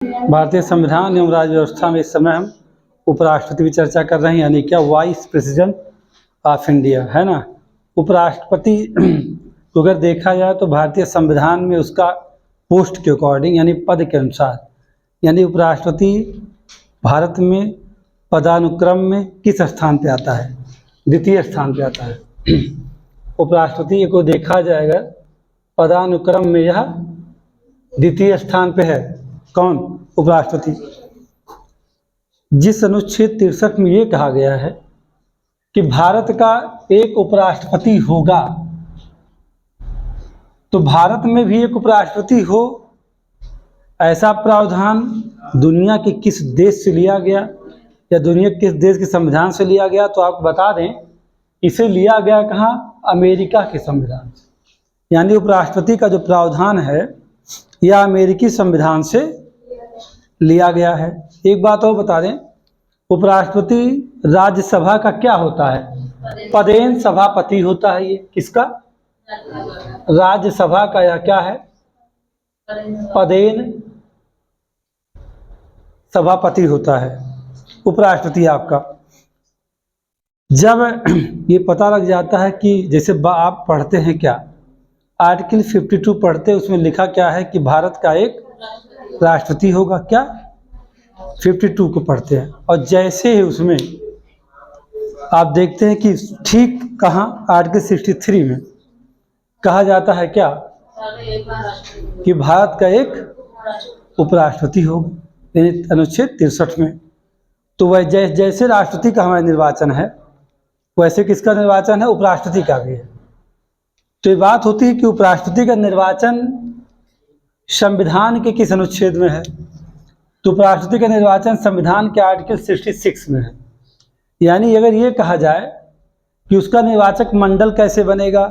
भारतीय संविधान एवं राज्य व्यवस्था में इस समय हम उपराष्ट्रपति की चर्चा कर रहे हैं, यानी क्या वाइस प्रेसिडेंट ऑफ इंडिया है ना। उपराष्ट्रपति को अगर देखा जाए तो भारतीय संविधान में उसका पोस्ट के अकॉर्डिंग यानी पद के अनुसार, यानी उपराष्ट्रपति भारत में पदानुक्रम में किस स्थान पे आता है? द्वितीय स्थान पे आता है। उपराष्ट्रपति को देखा जाएगा पदानुक्रम में यह द्वितीय स्थान पे है। कौन? उपराष्ट्रपति। जिस अनुच्छेद 63 में ये कहा गया है कि भारत का एक उपराष्ट्रपति होगा, तो भारत में भी एक उपराष्ट्रपति हो, ऐसा प्रावधान दुनिया के किस देश से लिया गया या दुनिया के किस देश के संविधान से लिया गया? तो आपको बता दें, इसे लिया गया कहाँ? अमेरिका के संविधान से। यानी उपराष्ट्रपति का जो प्रावधान है यह अमेरिकी संविधान से लिया गया है। एक बात और बता दें, उपराष्ट्रपति राज्यसभा का क्या होता है? पदेन सभापति होता है। ये किसका? राज्यसभा का। यह क्या है? पदेन सभापति होता है उपराष्ट्रपति आपका। जब ये पता लग जाता है कि जैसे आप पढ़ते हैं क्या, आर्टिकल 52 पढ़ते, उसमें लिखा क्या है कि भारत का एक राष्ट्रपति होगा। क्या? 52 को पढ़ते हैं, और जैसे ही उसमें आप देखते हैं कि ठीक कहाँ आर्टिकल 63 में कहा जाता है क्या कि भारत का एक उपराष्ट्रपति होगा, यानी अनुच्छेद 63 में। तो वह जैसे राष्ट्रपति का हमारा निर्वाचन है, वैसे किसका निर्वाचन है? उपराष्ट्रपति का भी है। तो ये बात होती है कि उपराष्ट्रपति का निर्वाचन संविधान के किस अनुच्छेद में है? तो उपराष्ट्रपति का निर्वाचन संविधान के आर्टिकल 66 में है। यानी अगर ये कहा जाए कि उसका निर्वाचक मंडल कैसे बनेगा,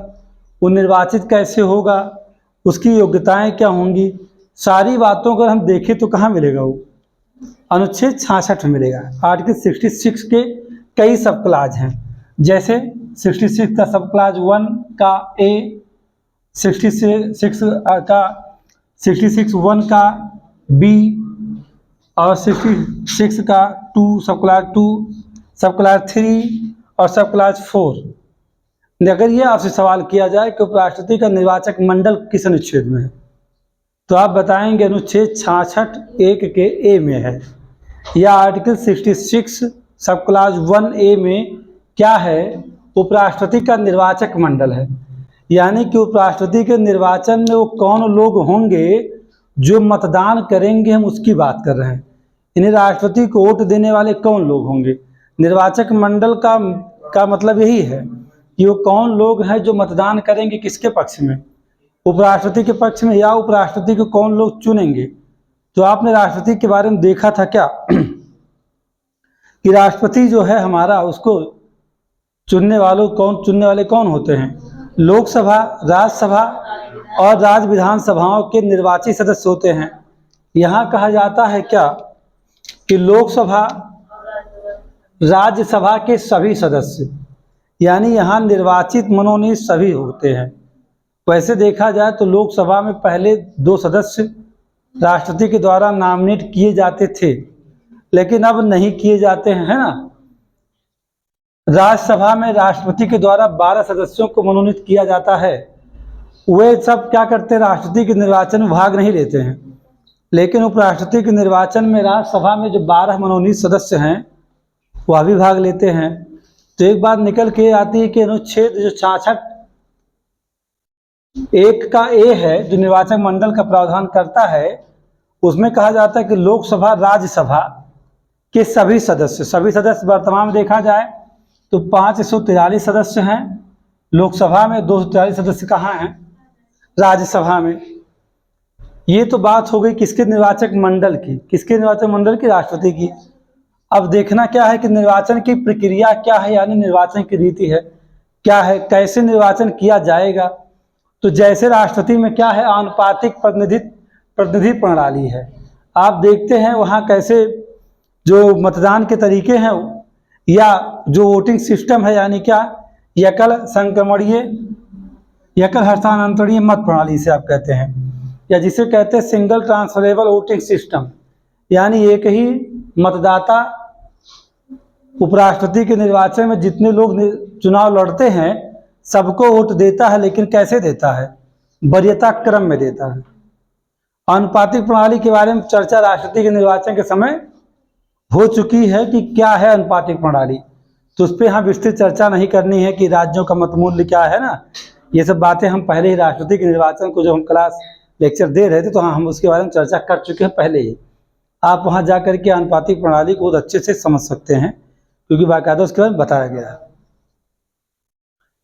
वो निर्वाचित कैसे होगा, उसकी योग्यताएं क्या होंगी, सारी बातों को हम देखें तो कहाँ मिलेगा? वो अनुच्छेद 66 में मिलेगा। आर्टिकल 66 के कई सब क्लाज हैं, जैसे 66 का सब क्लाज 1 का ए, 66 1 का बी, और 66 का 2 सब क्लाज 2, सब क्लाज 3 और सब क्लाज 4। अगर ये आपसे सवाल किया जाए कि उपराष्ट्रपति का निर्वाचक मंडल किस अनुच्छेद में है, तो आप बताएंगे अनुच्छेद 66 1 के ए में है, या आर्टिकल 66 सब क्लाज 1A में क्या है? उपराष्ट्रपति का निर्वाचक मंडल है। यानी कि उपराष्ट्रपति के निर्वाचन में वो कौन लोग होंगे जो मतदान करेंगे, हम उसकी बात कर रहे हैं। इन्हें राष्ट्रपति को वोट देने वाले कौन लोग होंगे? निर्वाचक मंडल का मतलब यही है कि वो कौन लोग हैं जो मतदान करेंगे, किसके पक्ष में? उपराष्ट्रपति के पक्ष में। या उपराष्ट्रपति को कौन लोग चुनेंगे? तो आपने राष्ट्रपति के बारे में देखा था क्या कि राष्ट्रपति जो है हमारा, उसको चुनने वाले कौन होते हैं? लोकसभा, राज्यसभा और राज्य विधानसभाओं के निर्वाचित सदस्य होते हैं। यहाँ कहा जाता है क्या कि लोकसभा, राज्यसभा के सभी सदस्य, यानी यहाँ निर्वाचित मनोनीत सभी होते हैं। वैसे देखा जाए तो लोकसभा में पहले 2 सदस्य राष्ट्रपति के द्वारा नॉमिनेट किए जाते थे, लेकिन अब नहीं किए जाते हैं, है ना। राज्यसभा में राष्ट्रपति के द्वारा 12 सदस्यों को मनोनीत किया जाता है। वे सब क्या करते हैं? राष्ट्रपति के निर्वाचन में भाग नहीं लेते हैं। लेकिन उपराष्ट्रपति के निर्वाचन में राज्यसभा में जो 12 मनोनीत सदस्य हैं वह भी भाग लेते हैं। तो एक बात निकल के आती है कि अनुच्छेद जो 66 1 का ए है, जो निर्वाचक मंडल का प्रावधान करता है, उसमें कहा जाता है कि लोकसभा, राज्यसभा के सभी सदस्य वर्तमान में देखा जाए तो 543 सदस्य हैं लोकसभा में, 243 सदस्य कहाँ हैं? राज्यसभा में। ये तो बात हो गई किसके? निर्वाचक मंडल की। किसके निर्वाचक मंडल की? राष्ट्रपति की। अब देखना क्या है कि निर्वाचन की प्रक्रिया क्या है, यानी निर्वाचन की रीति है क्या है, कैसे निर्वाचन किया जाएगा। तो जैसे राष्ट्रपति में क्या है? आनुपातिक प्रतिनिधि प्रणाली है। आप देखते हैं वहाँ कैसे जो मतदान के तरीके हैं या जो वोटिंग सिस्टम है, यानी क्या, एकल संक्रमणीय, एकल हस्तांतरणीय मत प्रणाली से आप कहते हैं, या जिसे कहते हैं सिंगल ट्रांसफरेबल वोटिंग सिस्टम, यानी एक ही मतदाता उपराष्ट्रपति के निर्वाचन में जितने लोग चुनाव लड़ते हैं सबको वोट देता है, लेकिन कैसे देता है? वरीयता क्रम में देता है। अनुपातिक प्रणाली के बारे में चर्चा राष्ट्रपति के निर्वाचन के समय हो चुकी है कि क्या है अनुपातिक प्रणाली, तो उस पर यहाँ विस्तृत चर्चा नहीं करनी है कि राज्यों का मतमूल्य क्या है ना, ये सब बातें हम पहले ही राष्ट्रपति के निर्वाचन को जब हम क्लास लेक्चर दे रहे थे तो हम उसके बारे में चर्चा कर चुके हैं पहले ही। आप वहाँ जा कर के अनुपातिक प्रणाली को बहुत अच्छे से समझ सकते हैं, क्योंकि बाकायदा उसके बारे में बताया गया है।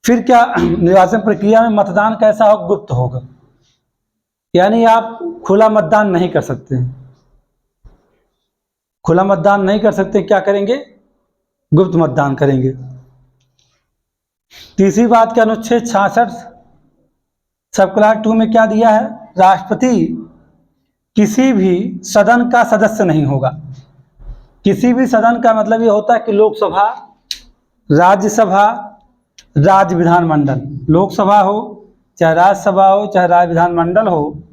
फिर क्या निर्वाचन प्रक्रिया में मतदान कैसा हो? गुप्त होगा, यानी आप खुला मतदान नहीं कर सकते हैं। खुला मतदान नहीं कर सकते, क्या करेंगे? गुप्त मतदान करेंगे। तीसरी बात, क्या अनुच्छेद 66 सब क्लास 2 में क्या दिया है? राष्ट्रपति किसी भी सदन का सदस्य नहीं होगा। किसी भी सदन का मतलब ये होता है कि लोकसभा, राज्यसभा, राज्य विधानमंडल, लोकसभा हो चाहे राज्यसभा हो चाहे राज्य विधानमंडल हो,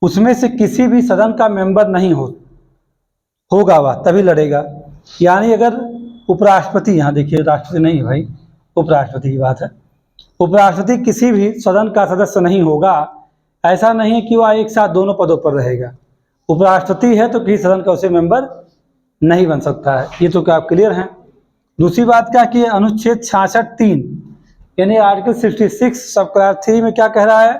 उसमें से किसी भी सदन का मेंबर नहीं होगा वह तभी लड़ेगा। यानी अगर उपराष्ट्रपति, यहाँ देखिए राष्ट्रपति नहीं भाई, उपराष्ट्रपति की बात है, उपराष्ट्रपति किसी भी सदन का सदस्य नहीं होगा। ऐसा नहीं है कि वह एक साथ दोनों पदों पर रहेगा। उपराष्ट्रपति है तो किसी सदन का उसे मेंबर नहीं बन सकता है। ये तो क्या आप क्लियर हैं? दूसरी बात क्या कि अनुच्छेद 66(3) यानी आर्टिकल 66 सब क्लास 3 में क्या कह रहा है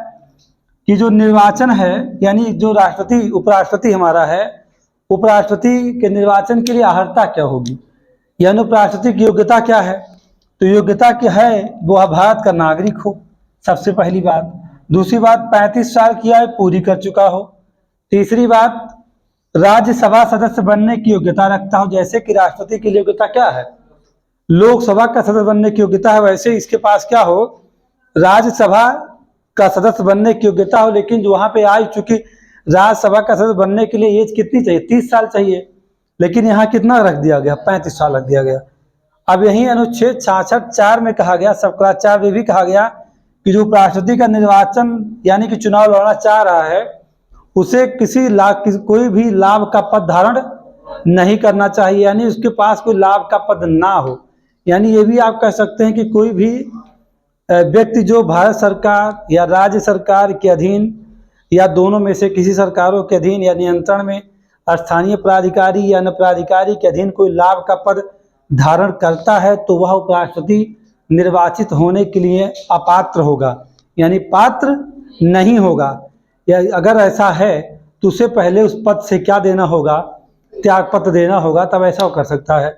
कि जो निर्वाचन है, यानी जो राष्ट्रपति उपराष्ट्रपति हमारा है, उपराष्ट्रपति के निर्वाचन के लिए अर्हता क्या होगी, यानी उपराष्ट्रपति की योग्यता क्या है? तो योग्यता क्या है? वो भारत का नागरिक हो, सबसे पहली बात। दूसरी बात, 35 साल की आयु पूरी कर चुका हो। तीसरी बात, राज्यसभा सदस्य बनने की योग्यता रखता हो। जैसे कि राष्ट्रपति की योग्यता क्या है? लोकसभा का सदस्य बनने की योग्यता है, वैसे इसके पास क्या हो? राज्यसभा का सदस्य बनने की योग्यता हो। लेकिन जो वहां पे आयु, चूंकि राज्यसभा का सदस्य बनने के लिए एज कितनी चाहिए? 30 साल चाहिए, लेकिन यहाँ कितना रख दिया गया? 35 साल रख दिया गया। अब यही अनुच्छेद 66(4) में कहा गया, सब क्लास 4 में भी कहा गया कि जो उपराष्ट्रपति का निर्वाचन यानी कि चुनाव लड़ना चाह रहा है, उसे कोई भी लाभ का पद धारण नहीं करना चाहिए, यानी उसके पास कोई लाभ का पद ना हो। यानी ये भी आप कह सकते हैं कि कोई भी व्यक्ति जो भारत सरकार या राज्य सरकार के अधीन या दोनों में से किसी सरकारों के अधीन या नियंत्रण में स्थानीय प्राधिकारी या अन्य प्राधिकारी के अधीन कोई लाभ का पद धारण करता है तो वह उपराष्ट्रपति निर्वाचित होने के लिए अपात्र होगा, यानी पात्र नहीं होगा। या अगर ऐसा है तो उसे पहले उस पद से क्या देना होगा? त्यागपत्र देना होगा, तब ऐसा वो कर सकता है।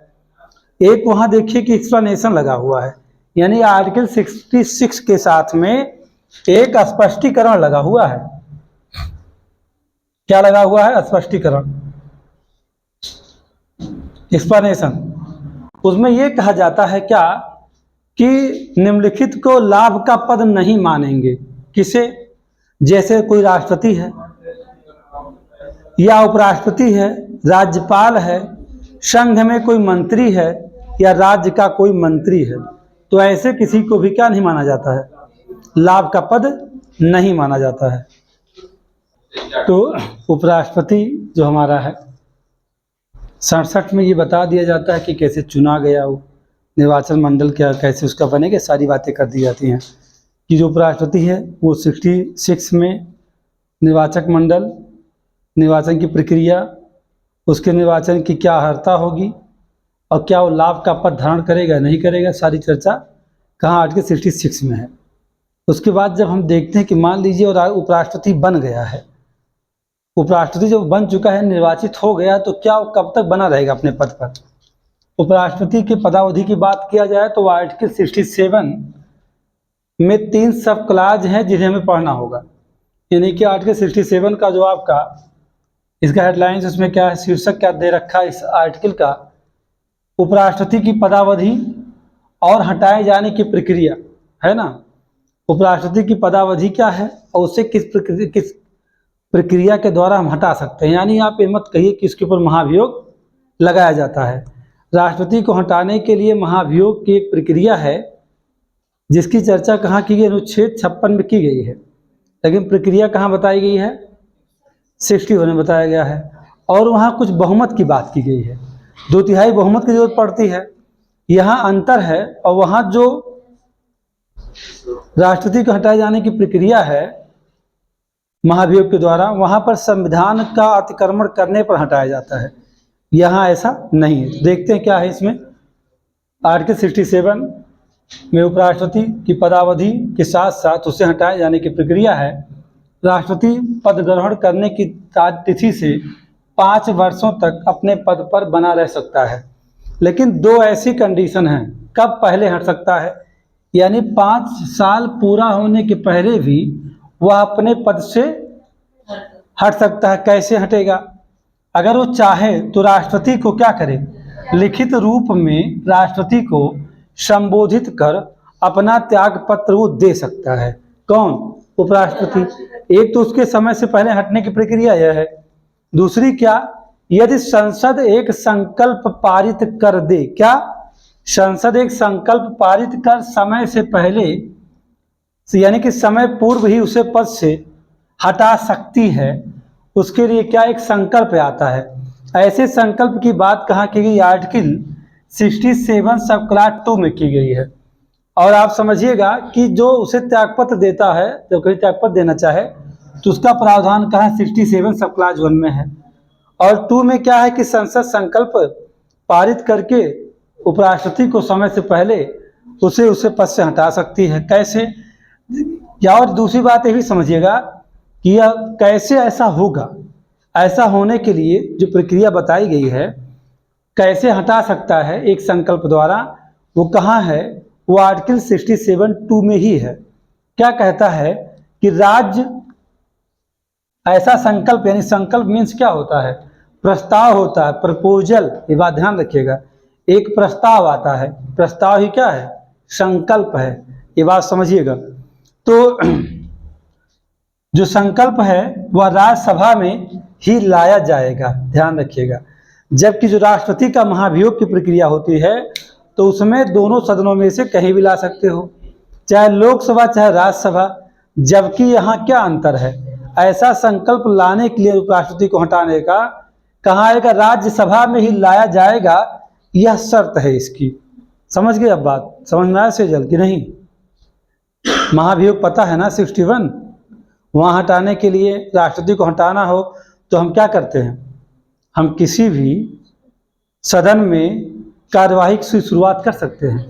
एक वहां देखिए कि एक्सप्लेनेशन लगा हुआ है, यानी आर्टिकल 66 के साथ में एक स्पष्टीकरण लगा हुआ है। क्या लगा हुआ है? स्पष्टीकरण, एक्सप्लेनेशन। उसमें यह कहा जाता है क्या कि निम्नलिखित को लाभ का पद नहीं मानेंगे। किसे? जैसे कोई राष्ट्रपति है या उपराष्ट्रपति है, राज्यपाल है, संघ में कोई मंत्री है या राज्य का कोई मंत्री है, तो ऐसे किसी को भी क्या नहीं माना जाता है? लाभ का पद नहीं माना जाता है। तो उपराष्ट्रपति जो हमारा है 67 में ये बता दिया जाता है कि कैसे चुना गया हो, निर्वाचन मंडल क्या कैसे उसका बनेगा, सारी बातें कर दी जाती हैं कि जो उपराष्ट्रपति है वो 66 में निर्वाचक मंडल, निर्वाचन की प्रक्रिया, उसके निर्वाचन की क्या अर्हता होगी और क्या वो लाभ का पद धारण करेगा नहीं करेगा, सारी चर्चा कहाँ? आर्टिकल 66 में है। उसके बाद जब हम देखते हैं कि मान लीजिए और उपराष्ट्रपति बन गया है, उपराष्ट्रपति जब बन चुका है, निर्वाचित हो गया, तो क्या वो कब तक बना रहेगा अपने पद पर? उपराष्ट्रपति की पदावधि की बात किया जाए तो आर्टिकल 67 में 3 सब क्लाज हैं जिन्हें हमें पढ़ना होगा। यानी कि आर्टिकल 67 का जो आपका इसका हेडलाइंस, उसमें क्या है, शीर्षक क्या दे रखा है इस आर्टिकल का? उपराष्ट्रपति की पदावधि और हटाए जाने की प्रक्रिया, है ना। उपराष्ट्रपति की पदावधि क्या है और उसे किस प्रक्रिया के द्वारा हम हटा सकते हैं। यानी आप ये मत कहिए कि इसके ऊपर महाभियोग लगाया जाता है। राष्ट्रपति को हटाने के लिए महाभियोग की एक प्रक्रिया है जिसकी चर्चा कहाँ की गई? अनुच्छेद 56 में की गई है, लेकिन प्रक्रिया कहाँ बताई गई है? 61 में बताया गया है। और वहाँ कुछ बहुमत की बात की गई है, 2/3 बहुमत की जरूरत पड़ती है। यहाँ अंतर है, और वहाँ जो राष्ट्रपति को हटाए जाने की प्रक्रिया है महाभियोग के द्वारा, वहाँ पर संविधान का अतिक्रमण करने पर हटाया जाता है, यहाँ ऐसा नहीं है। देखते हैं क्या है इसमें। आर्टिकल 67 में उपराष्ट्रपति की पदावधि के साथ साथ उसे हटाए जाने की प्रक्रिया है। राष्ट्रपति पद ग्रहण करने की तिथि से 5 वर्षों तक अपने पद पर बना रह सकता है, लेकिन 2 ऐसी कंडीशन हैं कब पहले हट सकता है, यानी 5 साल पूरा होने के पहले भी वह अपने पद से हट सकता है। कैसे हटेगा? अगर वो चाहे तो राष्ट्रपति को क्या करे, लिखित रूप में राष्ट्रपति को संबोधित कर अपना त्याग पत्र वो दे सकता है। कौन? उपराष्ट्रपति। एक तो उसके समय से पहले हटने की प्रक्रिया यह है। दूसरी क्या, यदि संसद एक संकल्प पारित कर दे, क्या संसद एक संकल्प पारित कर समय से पहले, यानी कि समय पूर्व ही उसे पद से हटा सकती है, उसके लिए क्या एक संकल्प आता है। ऐसे संकल्प की बात कहाँ की गई? आर्टिकल 67 सब क्लास 2 में की गई है। और आप समझिएगा कि जो उसे त्यागपत्र देता है, जो कोई त्यागपत्र देना चाहे तो उसका प्रावधान कहाँ है? 67 सब क्लास 1 में है। और 2 में क्या है कि संसद संकल्प पारित करके उपराष्ट्रपति को समय से पहले उसे पद से हटा सकती है। कैसे? या और दूसरी बात ये भी समझिएगा कि यह कैसे ऐसा होगा। ऐसा होने के लिए जो प्रक्रिया बताई गई है, कैसे हटा सकता है एक संकल्प द्वारा, वो कहाँ है? वो आर्टिकल 67(2) में ही है। क्या कहता है कि राज्य ऐसा संकल्प, यानी संकल्प मीन्स क्या होता है? प्रस्ताव होता है, प्रपोजल। ये बात ध्यान रखिएगा, एक प्रस्ताव आता है, प्रस्ताव ही क्या है? संकल्प है। ये बात समझिएगा। तो जो संकल्प है वह राज्यसभा में ही लाया जाएगा, ध्यान रखिएगा। जबकि जो राष्ट्रपति का महाभियोग की प्रक्रिया होती है तो उसमें दोनों सदनों में से कहीं भी ला सकते हो, चाहे लोकसभा चाहे राज्यसभा। जबकि यहाँ क्या अंतर है? ऐसा संकल्प लाने के लिए उपराष्ट्रपति को हटाने का कहा आएगा? राज्यसभा में ही लाया जाएगा, यह शर्त है इसकी। समझ गए? अब बात समझ में आया सेजल कि नहीं? महाभियोग पता है ना 61? वहाँ हटाने के लिए, राष्ट्रपति को हटाना हो तो हम क्या करते हैं? हम किसी भी सदन में कार्यवाही की शुरुआत कर सकते हैं,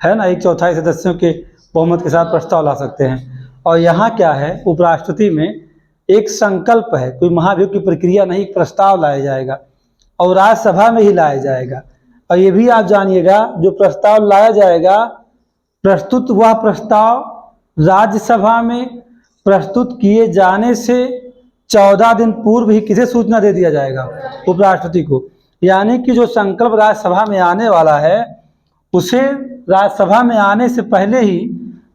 है ना? 1/4 सदस्यों के बहुमत के साथ प्रस्ताव ला सकते हैं। और यहाँ क्या है? उपराष्ट्रपति में एक संकल्प है, कोई महाभियोग की प्रक्रिया नहीं, प्रस्ताव लाया जाएगा और राज्यसभा में ही लाया जाएगा। और ये भी आप जानिएगा, जो प्रस्ताव लाया जाएगा, प्रस्तुत वह प्रस्ताव राज्यसभा में प्रस्तुत किए जाने से 14 दिन पूर्व ही किसे सूचना दे दिया जाएगा? उपराष्ट्रपति को। यानी कि जो संकल्प राज्यसभा में आने वाला है उसे राज्यसभा में आने से पहले ही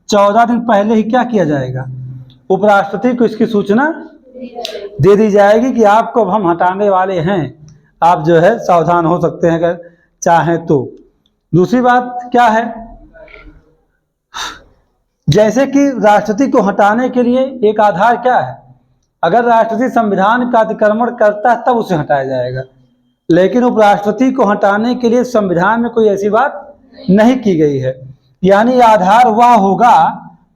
14 दिन पहले ही क्या किया जाएगा? उपराष्ट्रपति को इसकी सूचना दे दी जाएगी कि आपको अब हम हटाने वाले हैं, आप जो है सावधान हो सकते हैं अगर चाहें तो। दूसरी बात क्या है? जैसे कि राष्ट्रपति को हटाने के लिए एक आधार क्या है? अगर राष्ट्रपति संविधान का अतिक्रमण करता है तब उसे हटाया जाएगा, लेकिन उपराष्ट्रपति को हटाने के लिए संविधान में कोई ऐसी बात नहीं की गई है। यानी आधार वह होगा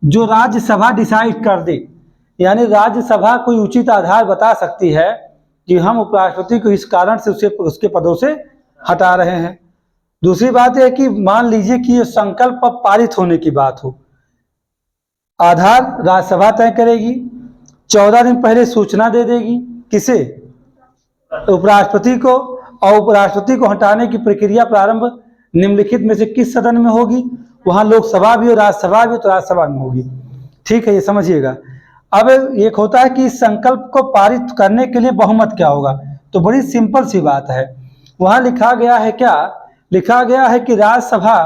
जो राज्यसभा डिसाइड कर दे, यानी राज्यसभा कोई उचित आधार बता सकती है कि हम उपराष्ट्रपति को इस कारण से उसके पदों से हटा रहे हैं। दूसरी बात यह कि मान लीजिए कि ये संकल्प पारित होने की बात हो, आधार राज्यसभा तय करेगी, 14 दिन पहले सूचना दे देगी, किसे? उपराष्ट्रपति को। और उपराष्ट्रपति को हटाने की प्रक्रिया प्रारंभ निम्नलिखित में से किस सदन में होगी? वहां लोकसभा भी और राज्यसभा भी, तो राज्यसभा में होगी। ठीक है, ये समझिएगा। अब एक होता है कि इस संकल्प को पारित करने के लिए बहुमत क्या होगा, तो बड़ी सिंपल सी बात है। वहां लिखा गया है क्या? लिखा गया है कि राज्यसभा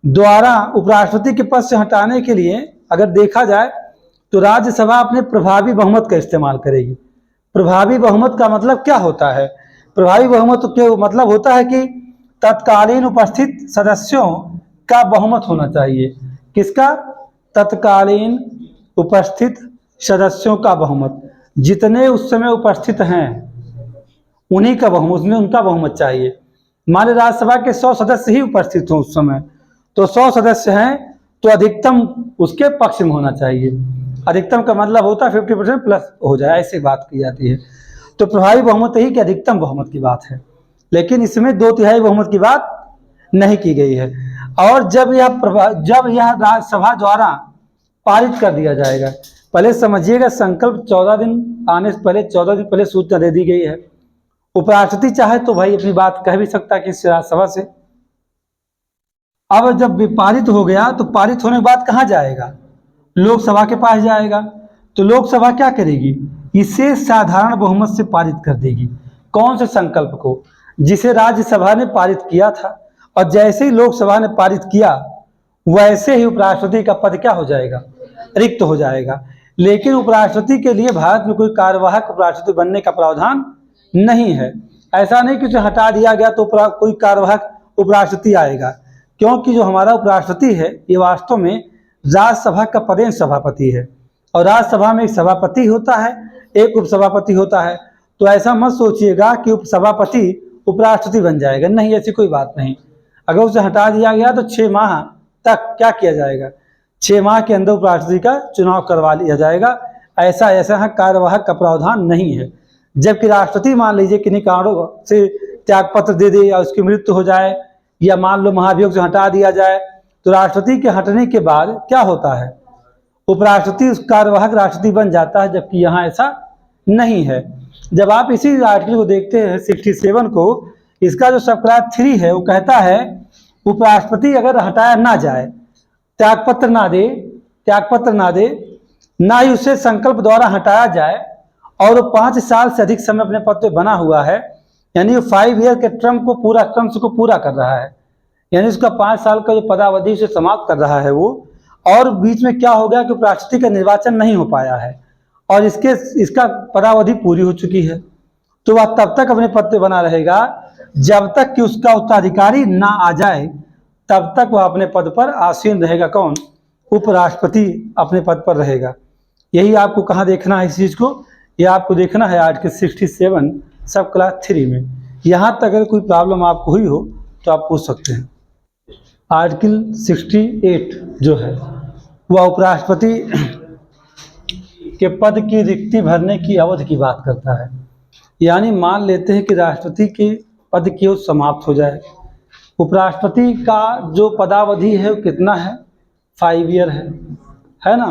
द्वारा उपराष्ट्रपति के पद से हटाने के लिए अगर देखा जाए तो राज्यसभा अपने प्रभावी बहुमत का इस्तेमाल करेगी। प्रभावी बहुमत का मतलब क्या होता है? प्रभावी बहुमत का मतलब होता है कि तत्कालीन उपस्थित सदस्यों का बहुमत होना चाहिए। किसका? तत्कालीन उपस्थित सदस्यों का बहुमत। जितने उस समय उपस्थित हैं उन्हीं का बहुमत, उसमें उनका बहुमत चाहिए। मान लीजिए राज्यसभा के 100 सदस्य ही उपस्थित हों उस समय, तो 100 सदस्य हैं तो अधिकतम उसके पक्ष में होना चाहिए। अधिकतम का मतलब होता है 50% प्लस हो जाए, ऐसी बात की जाती है। तो प्रभावी बहुमत ही कि अधिकतम बहुमत की बात है, लेकिन इसमें 2/3 बहुमत की बात नहीं की गई है। और जब यह राज्यसभा द्वारा पारित कर दिया जाएगा, पहले समझिएगा संकल्प 14 दिन आने से पहले 14 दिन पहले सूचना दे दी गई है। उपराष्ट्रपति चाहे तो भाई अपनी बात कह भी सकता है कि राज्यसभा से। अब जब पारित हो गया तो पारित होने के बाद कहाँ जाएगा, लोकसभा के पास जाएगा। तो लोकसभा क्या करेगी, इसे साधारण बहुमत से पारित कर देगी। कौन से संकल्प को, जिसे राज्यसभा ने पारित किया था। और जैसे ही लोकसभा ने पारित किया वैसे ही उपराष्ट्रपति का पद क्या हो जाएगा, रिक्त हो जाएगा। लेकिन उपराष्ट्रपति के लिए भारत में कोई कार्यवाहक उपराष्ट्रपति बनने का प्रावधान नहीं है। ऐसा नहीं कि उसे हटा दिया गया तो कोई कार्यवाहक उपराष्ट्रपति आएगा, क्योंकि जो हमारा उपराष्ट्रपति है ये वास्तव में राज्यसभा का पदेन सभापति है। और राज्यसभा में एक सभापति होता है, एक उपसभापति होता है। तो ऐसा मत सोचिएगा कि उपसभापति उपराष्ट्रपति बन जाएगा, नहीं, ऐसी कोई बात नहीं। अगर उसे हटा दिया गया तो 6 माह तक क्या किया जाएगा, 6 माह के अंदर उपराष्ट्रपति का चुनाव करवा लिया जाएगा। ऐसा कार्यवाहक का प्रावधान नहीं है। जबकि राष्ट्रपति मान लीजिए किन्हीं कारणों से त्यागपत्र दे दे या उसकी मृत्यु हो जाए, या मान लो महाभियोग से हटा दिया जाए, तो राष्ट्रपति के हटने के बाद क्या होता है, उपराष्ट्रपति उस कार्यवाहक राष्ट्रपति बन जाता है। जबकि यहाँ ऐसा नहीं है। जब आप इसी आर्टिकल को देखते हैं 67 को, इसका जो सब क्लास 3 है वो कहता है उपराष्ट्रपति अगर हटाया ना जाए, त्यागपत्र ना दे, ना ही उसे संकल्प द्वारा हटाया जाए, और वो 5 साल से अधिक समय अपने पद पे बना हुआ है, यानी 5 ईयर के टर्म को पूरा कर रहा है, यानी उसका 5 साल का जो पदावधि से समाप्त कर रहा है वो। और बीच में क्या हो गया कि उपराष्ट्रपति का निर्वाचन नहीं हो पाया है और इसका पदावधि पूरी हो चुकी है, तो वह तब तक अपने पद पे बना रहेगा जब तक कि उसका उत्तराधिकारी ना आ जाए, तब तक वह अपने पद पर आसीन रहेगा। कौन, उपराष्ट्रपति अपने पद पर रहेगा। यही आपको कहाँ देखना है इस चीज को, यह आपको देखना है आर्टिकल 67 सब क्लास 3 में। यहाँ तक अगर कोई प्रॉब्लम आपको हुई हो तो आप पूछ सकते हैं। आर्टिकल 68 जो है वह उपराष्ट्रपति के पद की रिक्ति भरने की अवधि की बात करता है। यानी मान लेते हैं कि राष्ट्रपति के पद की अवधि समाप्त हो जाए, उपराष्ट्रपति का जो पदावधि है वो कितना है, 5 ईयर है ना,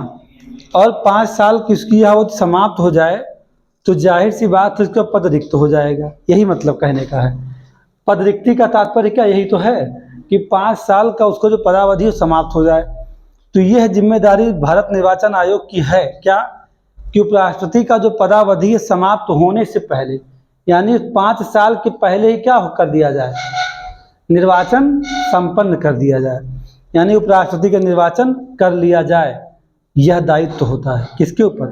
और 5 साल की उसकी अवधि समाप्त हो जाए तो जाहिर सी बात है उसका पद रिक्त हो जाएगा। यही मतलब कहने का है। पद रिक्ति का तात्पर्य क्या, यही तो है कि 5 साल का उसको जो पदावधि है समाप्त हो जाए। तो यह जिम्मेदारी भारत निर्वाचन आयोग की है क्या, कि उपराष्ट्रपति का जो पदावधि है समाप्त होने से पहले, यानी 5 साल के पहले ही क्या कर दिया जाए, निर्वाचन संपन्न कर दिया जाए, यानी उपराष्ट्रपति का निर्वाचन कर लिया जाए। यह दायित्व होता है किसके ऊपर,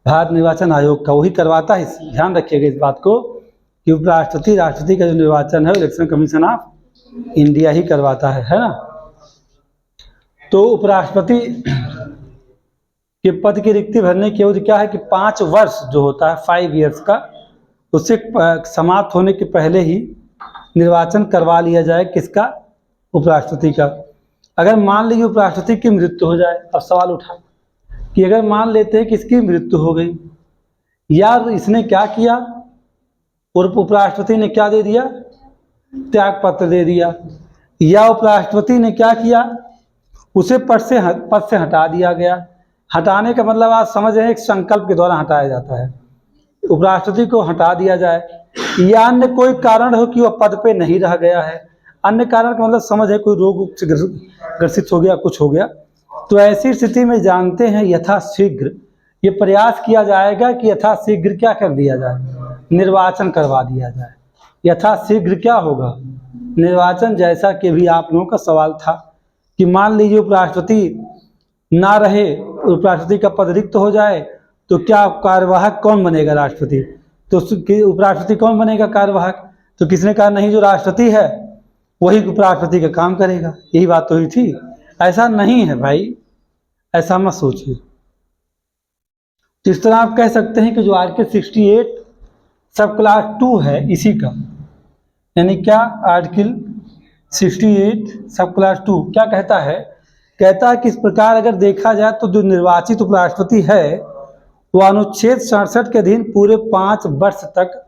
भारत निर्वाचन आयोग का, वही करवाता है। ध्यान रखिएगा इस बात को कि राष्ट्रपति का जो निर्वाचन है इलेक्शन कमीशन ऑफ इंडिया ही करवाता है ना। तो उपराष्ट्रपति के पद की रिक्ति भरने की अवधि क्या है कि 5 वर्ष जो होता है 5 ईयर्स का, उससे समाप्त होने के पहले ही निर्वाचन करवा लिया जाए किसका, उपराष्ट्रपति का। अगर मान लीजिए उपराष्ट्रपति की मृत्यु हो जाए, अब सवाल उठा कि अगर मान लेते हैं कि इसकी मृत्यु हो गई, यार इसने क्या किया, और उपराष्ट्रपति ने क्या दे दिया, त्याग पत्र दे दिया, या उपराष्ट्रपति ने क्या किया, उसे पद से हटा दिया गया। हटाने का मतलब आप समझ रहे हैं, एक संकल्प के द्वारा हटाया जाता है, उपराष्ट्रपति को हटा दिया जाए, या अन्य कोई कारण हो कि वह पद पे नहीं रह गया है। अन्य कारण का मतलब समझ है कोई रोग से ग्रसित हो गया, कुछ हो गया, तो ऐसी स्थिति में जानते हैं यथाशीघ्र ये प्रयास किया जाएगा कि यथाशीघ्र क्या कर दिया जाए, निर्वाचन करवा दिया जाए। यथाशीघ्र क्या होगा, निर्वाचन। जैसा कि भी आप लोगों का सवाल था कि मान लीजिए उपराष्ट्रपति ना रहे, उपराष्ट्रपति का पद रिक्त हो जाए, तो क्या कार्यवाहक कौन बनेगा, राष्ट्रपति। तो उपराष्ट्रपति कौन बनेगा कार्यवाहक, तो किसने कहा नहीं, जो राष्ट्रपति है वही उपराष्ट्रपति का काम करेगा। यही बात तो हुई थी। ऐसा नहीं है भाई, ऐसा मत सोचिए। तो इस तरह आप कह सकते हैं कि जो आर्टिकल 68 सब क्लास 2 है इसी का, यानी क्या आर्टिकल 68 सब क्लास 2 क्या कहता है? कहता है कि इस प्रकार अगर देखा जाए तो जो निर्वाचित उपराष्ट्रपति है वह अनुच्छेद 67 के अधीन पूरे 5 वर्ष तक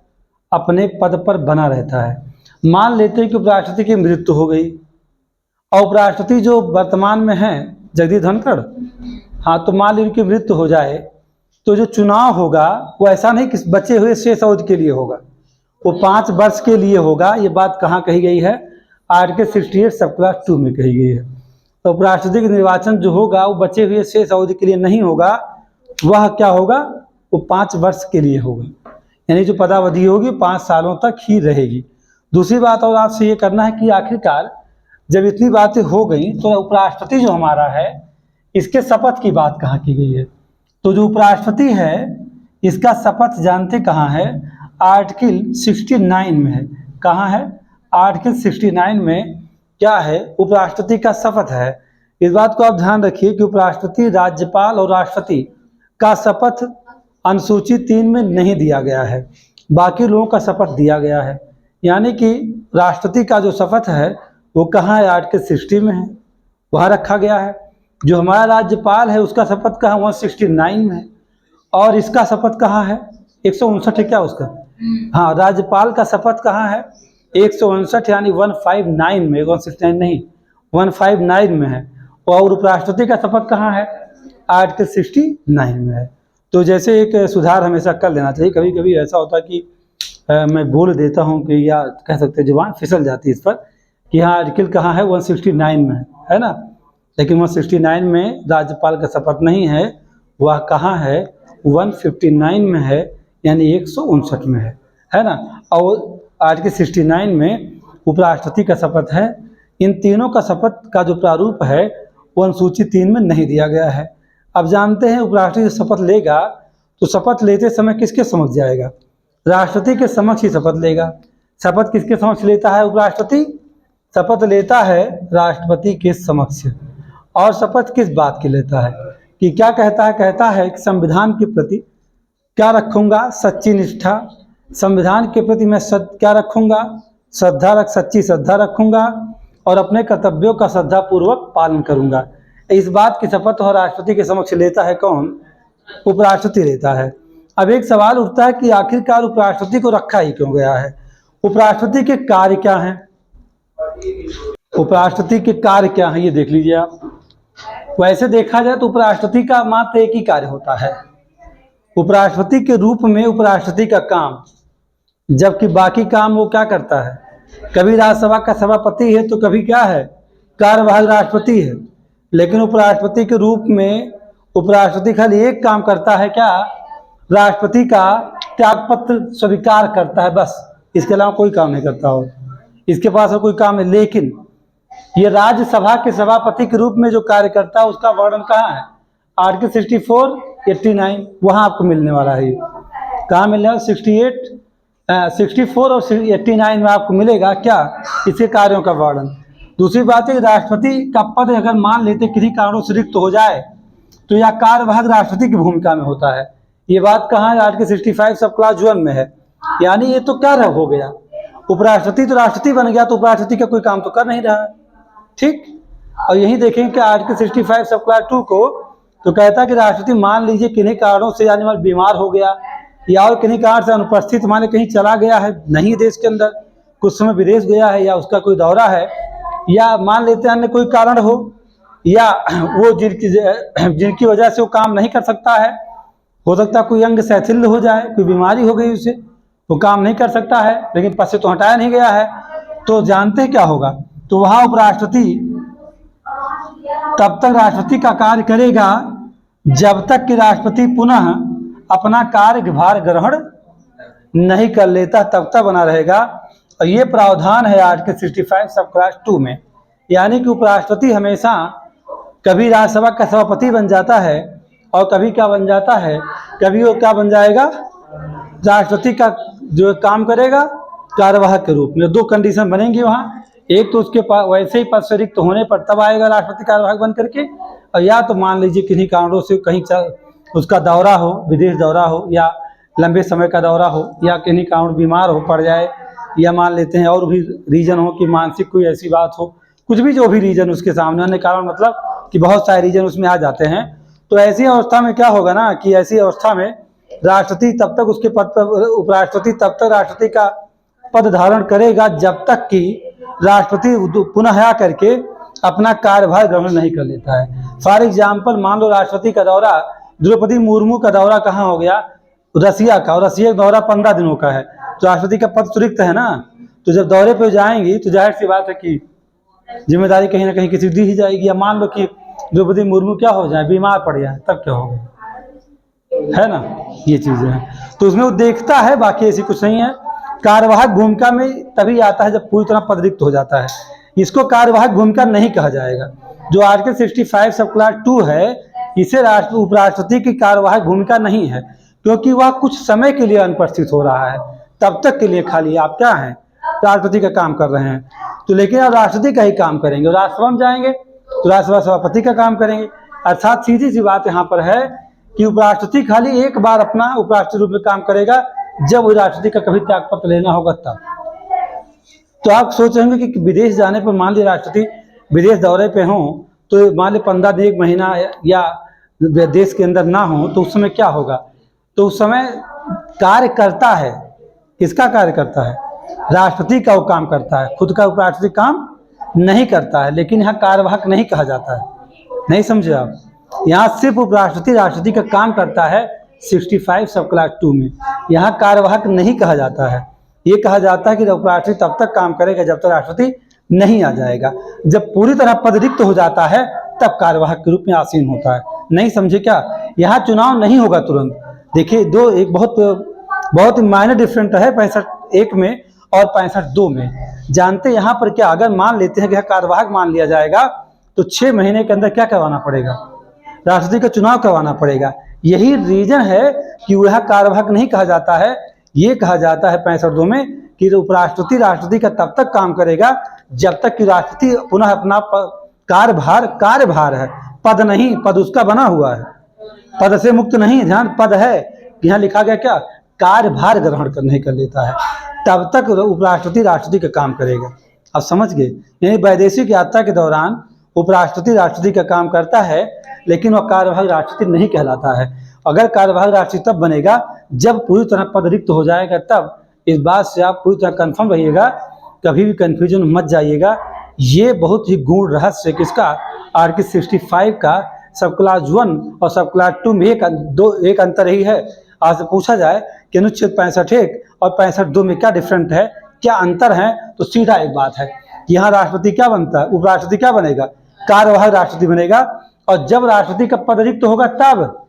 अपने पद पर बना रहता है। मान लेते हैं कि उपराष्ट्रपति की मृत्यु हो गई और उपराष्ट्रपति जो वर्तमान में हैं जगदीप धनखड़, हाँ, तो मान लीजिए उनकी मृत्यु हो जाए तो जो चुनाव होगा वो ऐसा नहीं कि बचे हुए शेष अवधि के लिए होगा, वो 5 वर्ष के लिए होगा। ये बात कहाँ कही गई है? आर्टिकल 68 सब क्लास 2 में कही गई है। तो उपराष्ट्रपति का निर्वाचन जो होगा वो बचे हुए शेष अवधि के लिए नहीं होगा, वह क्या होगा? वो 5 वर्ष के लिए होगा, यानी जो पदावधि होगी 5 सालों तक ही रहेगी। दूसरी बात और आपसे ये करना है कि आखिरकार जब इतनी बातें हो गई तो उपराष्ट्रपति जो हमारा है इसके शपथ की बात कहाँ की गई है? तो जो उपराष्ट्रपति है इसका शपथ जानते कहाँ है? आर्टिकल 69 में है। कहाँ है? आर्टिकल 69 में क्या है? उपराष्ट्रपति का शपथ है। इस बात को आप ध्यान रखिए कि उपराष्ट्रपति, राज्यपाल और राष्ट्रपति का शपथ अनुसूची 3 में नहीं दिया गया है, बाकी लोगों का शपथ दिया गया है। यानी कि राष्ट्रपति का जो शपथ है वो कहाँ है? आर्टिकल 60 में है, वहाँ रखा गया है। जो हमारा राज्यपाल है उसका शपथ कहाँ? 169 में है। और इसका शपथ कहाँ है? 159 है क्या उसका? हाँ, राज्यपाल का शपथ कहाँ है? 159 यानी 159 में, 169 नहीं, 159 में है। और उपराष्ट्रपति का शपथ कहाँ है? आर्टिकल 69 में है। तो जैसे एक सुधार हमेशा कर लेना चाहिए। कभी कभी ऐसा होता है कि मैं बोल देता हूँ कि, या कह सकते हैं जुबान फिसल जाती है इस पर कि हाँ आर्टिकल कहाँ है? 169 में है ना, लेकिन 169 में राज्यपाल का शपथ नहीं है, वह कहाँ है? 159 में है, यानी 159 में है ना। और आर्टिकल 69 में उपराष्ट्रपति का शपथ है। इन तीनों का शपथ का जो प्रारूप है वो अनुसूची 3 में नहीं दिया गया है। अब जानते हैं उपराष्ट्रपति शपथ लेगा तो शपथ लेते समय किसके समक्ष जाएगा? राष्ट्रपति के समक्ष ही शपथ लेगा। शपथ किसके समक्ष लेता है उपराष्ट्रपति? शपथ लेता है राष्ट्रपति के समक्ष। और शपथ किस बात की लेता है? कि क्या कहता है? कहता है कि संविधान के प्रति क्या रखूंगा? सच्ची निष्ठा। संविधान के प्रति मैं क्या रखूंगा? सच्ची श्रद्धा रखूंगा और अपने कर्तव्यों का श्रद्धापूर्वक पालन करूंगा। इस बात की शपथ और राष्ट्रपति के समक्ष लेता है कौन? उपराष्ट्रपति लेता है। अब एक सवाल उठता है कि आखिरकार उपराष्ट्रपति को रखा ही क्यों गया है? उपराष्ट्रपति के कार्य क्या हैं? उपराष्ट्रपति के कार्य क्या हैं ये देख लीजिए आप। वैसे देखा जाए तो उपराष्ट्रपति का मात्र एक ही कार्य होता है, उपराष्ट्रपति के रूप में उपराष्ट्रपति का काम, जबकि बाकी काम वो क्या करता है? कभी राज्यसभा का सभापति है तो कभी क्या है? कार्यवाहक राष्ट्रपति है। लेकिन उपराष्ट्रपति के रूप में उपराष्ट्रपति खाली एक काम करता है, क्या? राष्ट्रपति का त्यागपत्र स्वीकार करता है, बस। इसके अलावा कोई काम नहीं करता हो, इसके पास और कोई काम है। लेकिन ये राज्यसभा के सभापति के रूप में जो कार्य करता है उसका वर्णन कहाँ है? आर्टिकल 64, 89 वहाँ आपको मिलने वाला है। कहाँ मिलने वाला? 64 और 89 में आपको मिलेगा क्या? इसके कार्यों का वर्णन। दूसरी बात है, राष्ट्रपति का पद अगर मान लेते किसी कारणों से रिक्त हो जाए तो यह कार्यवाहक राष्ट्रपति की भूमिका में होता है। ये बात कहाँ है? आर्टिकल 65 सब क्लास 1 में है। यानी ये तो क्या हो गया? उपराष्ट्रपति तो राष्ट्रपति बन गया, तो उपराष्ट्रपति का कोई काम तो कर नहीं रहा, ठीक। और यही देखेंगे कि आर्टिकल 65 सब क्लास 2 को तो कहता है कि राष्ट्रपति मान लीजिए किन्हीं कारणों से यानी बीमार हो गया या और किन्हीं कारण से अनुपस्थित, माने कहीं चला गया है, नहीं देश के अंदर, कुछ समय विदेश गया है, या उसका कोई दौरा है, या मान लेते हैं अन्य कोई कारण हो, या वो जिनकी वजह से वो काम नहीं कर सकता है, हो सकता है कोई अंग शैथिल्य हो जाए, कोई बीमारी हो गई उसे, वो काम नहीं कर सकता है, लेकिन पद से तो हटाया नहीं गया है, तो जानते हैं क्या होगा? तो वहाँ उपराष्ट्रपति तब तक राष्ट्रपति का कार्य करेगा जब तक कि राष्ट्रपति पुनः अपना कार्यभार ग्रहण नहीं कर लेता, तब तक बना रहेगा। और ये प्रावधान है आर्टिकल 65 सब क्लास 2 में। यानी कि उपराष्ट्रपति हमेशा कभी राज्यसभा का सभापति बन जाता है और कभी क्या बन जाता है? कभी वो क्या बन जाएगा? राष्ट्रपति का जो काम करेगा कार्यवाहक के रूप में। 2 कंडीशन बनेंगी वहाँ, एक तो उसके पास वैसे ही पद से रिक्त होने पर तब आएगा राष्ट्रपति कार्यवाहक बन करके, और या तो मान लीजिए किन्हीं कारणों से कहीं उसका दौरा हो, विदेश दौरा हो, या लंबे समय का दौरा हो या किन्हीं कारण बीमार हो पड़ जाए, या मान लेते हैं और भी रीज़न हो कि मानसिक कोई ऐसी बात हो, कुछ भी जो भी रीज़न उसके सामने अन्य कारण, मतलब कि बहुत सारे रीज़न उसमें आ जाते हैं। तो ऐसी अवस्था में क्या होगा ना कि ऐसी अवस्था में राष्ट्रपति तब तक उसके पद पर, उपराष्ट्रपति तब तक राष्ट्रपति का पद धारण करेगा जब तक कि राष्ट्रपति पुनः आ करके अपना कार्यभार ग्रहण नहीं कर लेता है। फॉर एग्जाम्पल, मान लो राष्ट्रपति का दौरा, द्रौपदी मुर्मू का दौरा कहाँ हो गया, रसिया का, और रसिया का दौरा 15 दिनों का है, तो राष्ट्रपति का पद तो रिक्त है ना। तो जब दौरे पे जाएंगी तो जाहिर सी बात है कि जिम्मेदारी कहीं ना कहीं किसी दी ही जाएगी। या मान लो कि द्रौपदी मुर्मू क्या हो जाए, बीमार पड़ जाए, तब क्या होगा, है ना, ये चीजें हैं। तो उसमें वो देखता है, बाकी ऐसी कुछ नहीं है। कार्यवाहक भूमिका में तभी आता है जब पूरी तरह पद रिक्त हो जाता है, इसको कार्यवाहक भूमिका नहीं कहा जाएगा। जो आर्टिकल 65 सब क्लास 2 है, इसे उपराष्ट्रपति की कार्यवाहक भूमिका नहीं है, क्योंकि वह कुछ समय के लिए अनुपस्थित हो रहा है, तब तक के लिए खाली आप क्या हैं, राष्ट्रपति का काम कर रहे हैं। तो लेकिन आप राष्ट्रपति का ही काम करेंगे, राष्ट्रसभा में जाएंगे तो राज्यसभा सभापति का काम करेंगे। अर्थात सीधी सी बात यहाँ पर है कि उपराष्ट्रपति खाली एक बार अपना उपराष्ट्रपति रूप में काम करेगा, जब वो राष्ट्रपति का कभी त्यागपत्र लेना होगा तब। तो आप सोच रहे होंगे कि विदेश जाने पर, मान लिया राष्ट्रपति विदेश दौरे पे हों, तो मान लिया 15 दिन, 1 महीना या देश के अंदर ना हो, तो उस समय क्या होगा। तो उस समय कार्य करता है, किसका कार्य करता है, राष्ट्रपति का वो काम करता है, खुद का उपराष्ट्रपति काम नहीं करता है। लेकिन यहाँ कार्यवाहक नहीं कहा जाता है, नहीं समझे आप। यहाँ सिर्फ उपराष्ट्रपति राष्ट्रपति का काम करता है 65 सब क्लास 2 में। यहाँ कार्यवाहक नहीं कहा जाता है, ये कहा जाता है कि उपराष्ट्रपति तब तक काम करेगा जब तक राष्ट्रपति नहीं आ जाएगा। जब पूरी तरह पद रिक्त हो जाता है तब कार्यवाहक के रूप में आसीन होता है। नहीं समझे क्या। यहाँ चुनाव नहीं होगा तुरंत। देखिए दो, एक बहुत मायने डिफरेंट है 65(1) में और 65(2) में। जानते यहाँ पर क्या, अगर मान लेते हैं कि कार्यवाहक मान लिया जाएगा तो 6 महीने के अंदर क्या करवाना पड़ेगा, राष्ट्रपति का चुनाव करवाना पड़ेगा। यही रीजन है कि वह कार्यवाहक नहीं कहा जाता है, ये कहा जाता है 65(2) में कि उपराष्ट्रपति राष्ट्रपति का तब तक काम करेगा जब तक कि राष्ट्रपति पुनः अपना कार्यभार है, पद नहीं, पद उसका बना हुआ है, पद से मुक्त नहीं, ध्यान, पद है, यहाँ लिखा गया क्या, कार्यभार ग्रहण नहीं कर लेता है, तब तक उपराष्ट्रपति राष्ट्रपति का काम करेगा। अब समझ गए। यानी वैदेशिक यात्रा के दौरान उपराष्ट्रपति राष्ट्रपति का काम करता है, लेकिन वह कार्यवाहक राष्ट्रपति नहीं कहलाता है। अगर कार्यवाहक राष्ट्रपति तब बनेगा जब पूरी तरह पद रिक्त हो जाएगा, तब। इस बात से आप पूरी तरह कन्फर्म रहिएगा, कभी भी कन्फ्यूजन मत जाइएगा। ये बहुत ही गूढ़ रहस्य किसका, आर्टिकल 65 का सब क्लास 1 और सब क्लास 2 में एक अंतर ही है। आज पूछा जाए कि अनुच्छेद 65(1) और 65(2) में क्या डिफरेंट है, क्या अंतर है, तो सीधा एक बात है, यहाँ राष्ट्रपति क्या बनता है, उपराष्ट्रपति क्या बनेगा, कार्यवाहक राष्ट्रपति बनेगा। और जब राष्ट्रपति का पद रिक्त होगा तब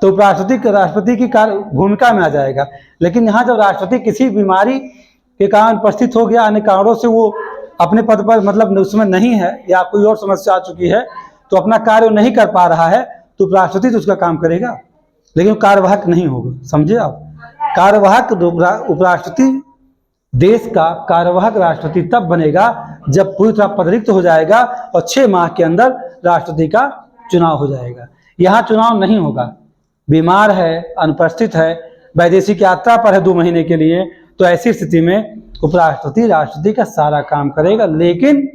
तो उपराष्ट्रपति राष्ट्रपति की भूमिका में आ जाएगा। लेकिन यहाँ जब राष्ट्रपति किसी बीमारी के कारण उपस्थित हो गया, अन्य कारणों से वो अपने पद पर, मतलब उसमें नहीं है, या कोई और समस्या आ चुकी है, तो अपना कार्य नहीं कर पा रहा है, तो उपराष्ट्रपति तो उसका काम करेगा, लेकिन कार्यवाहक नहीं होगा। समझे आप। कार्यवाहक उपराष्ट्रपति, देश का कार्यवाहक राष्ट्रपति तब बनेगा जब पूरी तरह पद रिक्त हो जाएगा और 6 माह के अंदर राष्ट्रपति का चुनाव हो जाएगा। यहाँ चुनाव नहीं होगा, बीमार है, अनुपस्थित है, वैदेशिक यात्रा पर है 2 महीने के लिए, तो ऐसी स्थिति में उपराष्ट्रपति राष्ट्रपति का सारा काम करेगा, लेकिन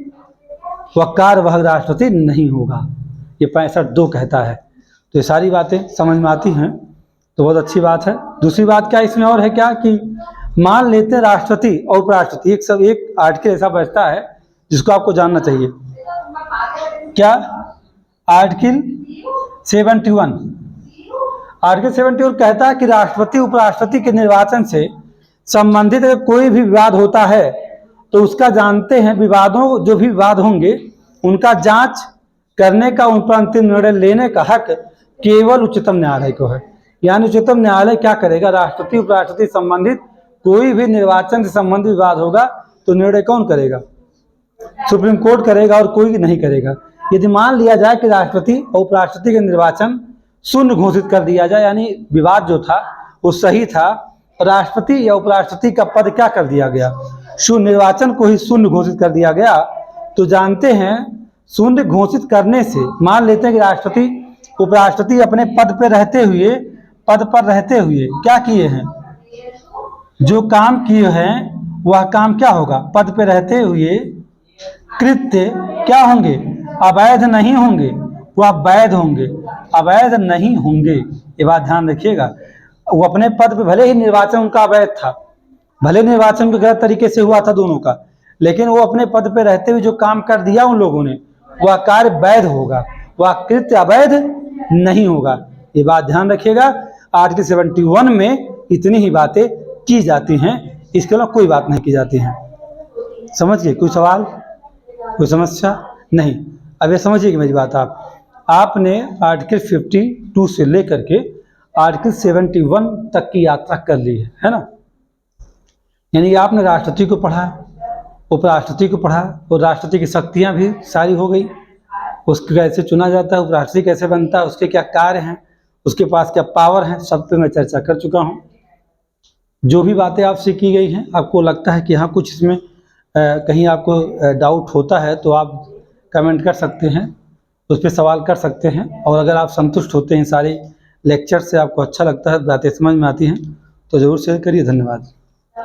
वह कार्यवाहक राष्ट्रपति नहीं होगा। ये 65(2) कहता है। तो ये सारी बातें समझ में आती हैं, तो बहुत अच्छी बात है। दूसरी बात क्या इसमें और है क्या कि मान लेते हैं राष्ट्रपति और उपराष्ट्रपति एक आर्टिकल ऐसा बचता है जिसको आपको जानना चाहिए। क्या, आर्टिकल 71। आर्टिकल 71 कहता है कि राष्ट्रपति उपराष्ट्रपति के निर्वाचन से संबंधित अगर कोई भी विवाद होता है तो उसका, जानते हैं, जो भी विवाद होंगे उनका जांच करने का, उन पर अंतिम निर्णय लेने का हक केवल उच्चतम न्यायालय को है। यानी उच्चतम न्यायालय क्या करेगा, राष्ट्रपति उपराष्ट्रपति संबंधित कोई भी निर्वाचन से संबंधित विवाद होगा तो निर्णय कौन करेगा, सुप्रीम कोर्ट करेगा, और कोई नहीं करेगा। यदि मान लिया जाए कि राष्ट्रपति और उपराष्ट्रपति का निर्वाचन शून्य घोषित कर दिया जाए, यानी विवाद जो था वो सही था, राष्ट्रपति या उपराष्ट्रपति का पद क्या कर दिया गया, शून्य, निर्वाचन को ही शून्य घोषित कर दिया गया, तो जानते हैं शून्य घोषित करने से, मान लेते हैं कि राष्ट्रपति उपराष्ट्रपति अपने पद पर रहते हुए पद पर रहते हुए क्या किए हैं, जो काम किए हैं वह काम क्या होगा, पद पे रहते हुए कृत्य क्या होंगे, अवैध नहीं होंगे, वह वैध होंगे, अवैध नहीं होंगे। ये बात ध्यान रखिएगा। वो अपने पद पे भले ही निर्वाचन उनका अवैध था, भले निर्वाचन गलत तरीके से हुआ था दोनों का, लेकिन वो अपने पद पे रहते हुए जो काम कर दिया उन लोगों ने, वह कार्य वैध होगा, वह कृत्य अवैध नहीं होगा। ये बात ध्यान रखिएगा। आर्टिकल 71 में इतनी ही बातें की जाती हैं, इसके अलावा कोई बात नहीं की जाती हैं। समझ गए? कोई सवाल, कोई समस्या नहीं? अब ये समझिए कि मेरी बात, आपने आर्टिकल 52 से लेकर के आर्टिकल 71 तक की यात्रा कर ली है ना। यानी आपने राष्ट्रपति को पढ़ा, उपराष्ट्रपति को पढ़ा, और राष्ट्रपति की शक्तियां भी सारी हो गई, उसको कैसे चुना जाता है, उपराष्ट्रपति कैसे बनता है, उसके क्या कार्य हैं, उसके पास क्या पावर है, सब पे मैं चर्चा कर चुका हूँ। जो भी बातें आपसे की गई हैं, आपको लगता है कि हाँ कुछ इसमें कहीं आपको डाउट होता है, तो आप कमेंट कर सकते हैं, उस पर सवाल कर सकते हैं। और अगर आप संतुष्ट होते हैं सारे लेक्चर से, आपको अच्छा लगता है, बातें समझ में आती हैं, तो ज़रूर शेयर करिए। धन्यवाद।